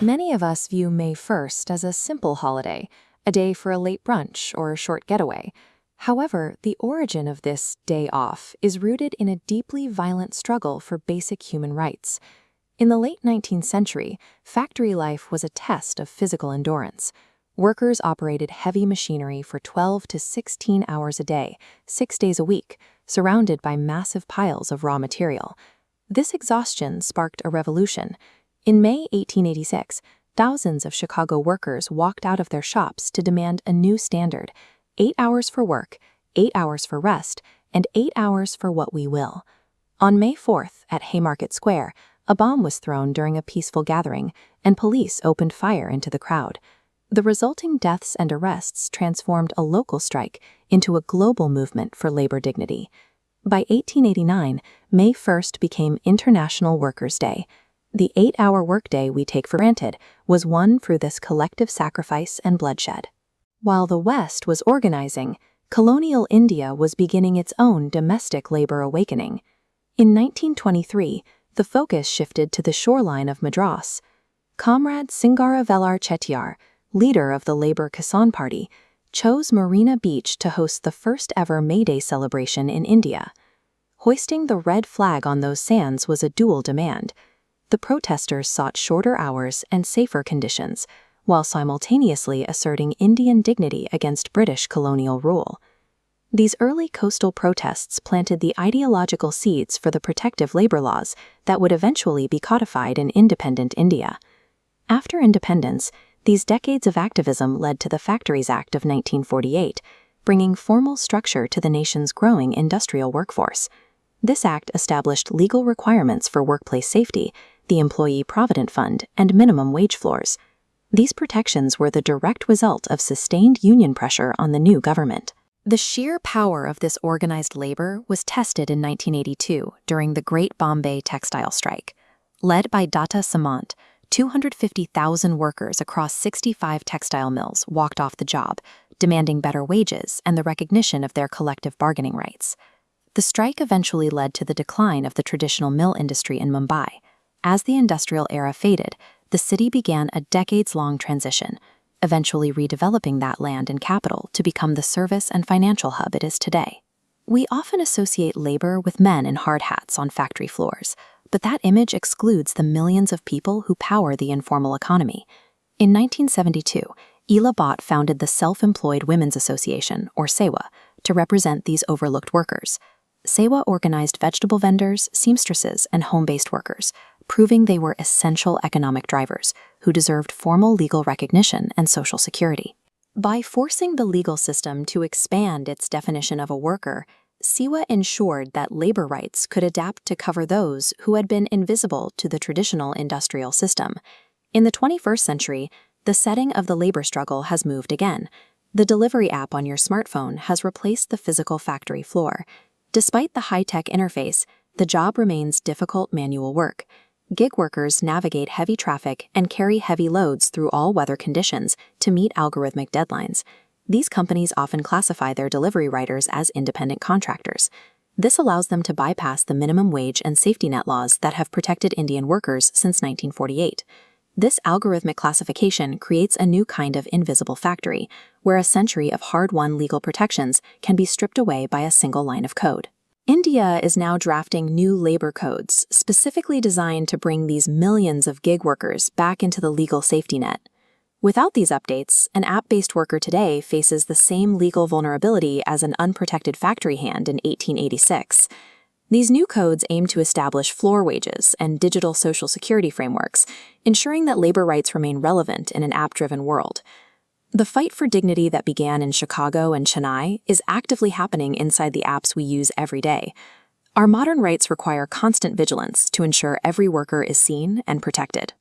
Many of us view May 1st as a simple holiday, a day for a late brunch or a short getaway. However, the origin of this day off is rooted in a deeply violent struggle for basic human rights. In the late 19th century, factory life was a test of physical endurance. Workers operated heavy machinery for 12 to 16 hours a day, 6 days a week, surrounded by massive piles of raw material. This exhaustion sparked a revolution. In May 1886, thousands of Chicago workers walked out of their shops to demand a new standard: 8 hours for work, 8 hours for rest, and 8 hours for what we will. On May 4th, at Haymarket Square, a bomb was thrown during a peaceful gathering, and police opened fire into the crowd. The resulting deaths and arrests transformed a local strike into a global movement for labor dignity. By 1889, May 1st became International Workers' Day. The 8-hour workday we take for granted was won through this collective sacrifice and bloodshed. While the West was organizing, colonial India was beginning its own domestic labor awakening. In 1923, the focus shifted to the shoreline of Madras. Comrade Singaravelar Chettiar, leader of the Labour Kisan Party, chose Marina Beach to host the first-ever May Day celebration in India. Hoisting the red flag on those sands was a dual demand. The protesters sought shorter hours and safer conditions, while simultaneously asserting Indian dignity against British colonial rule. These early coastal protests planted the ideological seeds for the protective labor laws that would eventually be codified in independent India. After independence, these decades of activism led to the Factories Act of 1948, bringing formal structure to the nation's growing industrial workforce. This act established legal requirements for workplace safety, the Employee Provident Fund, and minimum wage floors. These protections were the direct result of sustained union pressure on the new government. The sheer power of this organized labor was tested in 1982 during the Great Bombay Textile Strike. Led by Datta Samant, 250,000 workers across 65 textile mills walked off the job, demanding better wages and the recognition of their collective bargaining rights. The strike eventually led to the decline of the traditional mill industry in Mumbai. As the industrial era faded, the city began a decades-long transition, eventually redeveloping that land and capital to become the service and financial hub it is today. We often associate labor with men in hard hats on factory floors, but that image excludes the millions of people who power the informal economy. In 1972, Ela Bhatt founded the Self-Employed Women's Association, or SEWA, to represent these overlooked workers. SEWA organized vegetable vendors, seamstresses, and home-based workers, proving they were essential economic drivers who deserved formal legal recognition and social security. By forcing the legal system to expand its definition of a worker, SEWA ensured that labor rights could adapt to cover those who had been invisible to the traditional industrial system. In the 21st century, the setting of the labor struggle has moved again. The delivery app on your smartphone has replaced the physical factory floor. Despite the high-tech interface, the job remains difficult manual work. Gig workers navigate heavy traffic and carry heavy loads through all weather conditions to meet algorithmic deadlines. These companies often classify their delivery riders as independent contractors. This allows them to bypass the minimum wage and safety net laws that have protected Indian workers since 1948. This algorithmic classification creates a new kind of invisible factory, where a century of hard-won legal protections can be stripped away by a single line of code. India is now drafting new labor codes specifically designed to bring these millions of gig workers back into the legal safety net. Without these updates, an app-based worker today faces the same legal vulnerability as an unprotected factory hand in 1886. These new codes aim to establish floor wages and digital social security frameworks, ensuring that labor rights remain relevant in an app-driven world. The fight for dignity that began in Chicago and Chennai is actively happening inside the apps we use every day. Our modern rights require constant vigilance to ensure every worker is seen and protected.